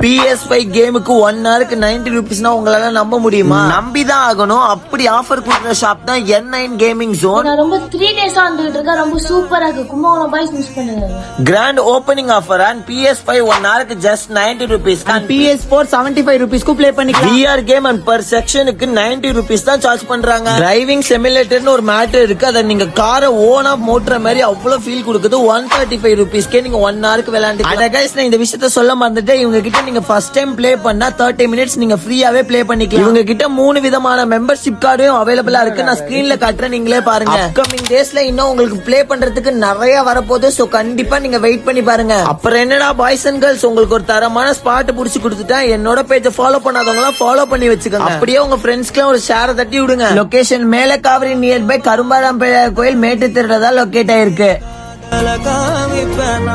PS5 கேமுக்கு 1 ஹவருக்கு 90 ரூபீஸ்னா உங்களால நம்ப முடியுமா? நம்பிதான் ஆகணும். அப்படி ஆஃபர் கொடுக்குற ஷாப் தான் N9 கேமிங் ஜோன். நான் ரொம்ப 3 டேஸா வந்துட்டு இருக்கேன். ரொம்ப சூப்பரா இருக்கு. கும்பகோணம் பாய்ஸ் மிஸ் பண்ணுங்க. Grand opening offer and PS5 1 ஹவருக்கு ஜஸ்ட் 90 ரூபீஸ் and PS4 75 ரூபீஸ்க்கு ப்ளே பண்ணிக்கலாம். VR கேம் அண்ட் பர் செக்ஷனுக்கு 90 ரூபீஸ் தான் சார்ஜ் பண்றாங்க. டிரைவிங் சிமுலேட்டர்னு ஒரு மேட்டர் இருக்கு. அத நீங்க காரை ஓனா மோட்டற மாதிரி அவ்வளவு ஃபீல் கொடுக்குது. 135 ரூபீஸ்க்கே நீங்க 1 ஹவருக்கு விளையாண்டு. அட கைஸ், நான் இந்த விஷயத்த சொல்ல மறந்துட்டேன். இவங்க கிட்ட நீங்க ஃபர்ஸ்ட் டைம் ப்ளே பண்ணா 30 மினிட்ஸ் நீங்க ஃப்ரீயாவே ப்ளே பண்ணிக்கலாம். இவங்க கிட்ட 3 விதமான மெம்பர்ஷிப் கார்டும் அவைலபிளா இருக்கு. நான் ஸ்கிரீன்ல காட்டுறேன், நீங்களே பாருங்க. அப்கமிங் டேஸ்ல இன்னும் உங்களுக்கு ப்ளே பண்றதுக்கு நிறைய வரப்போகுது. சோ கண்டிப்பா நீங்க வெயிட் பண்ணி பாருங்க. அப்புறம் என்னடா பாய்ஸ் அண்ட் கேர்ள்ஸ், உங்களுக்கு ஒரு தரமான ஸ்பாட் புடிச்சு கொடுத்துட்டேன். என்னோட பேஜை ஃபாலோ பண்ணாதவங்க ஃபாலோ பண்ணி வச்சுக்கோங்க. அப்படியே உங்க ஃப்ரெண்ட்ஸ்க்கு ஒரு ஷேர் தட்டி விடுங்க. லொகேஷன் மேலக்காவிரி நியர்பை கரும்பாராம் பிள்ளையார் கோயில் மேட்டு திருடதா லொகேட் ஆயிருக்கு. காமிப்பேன்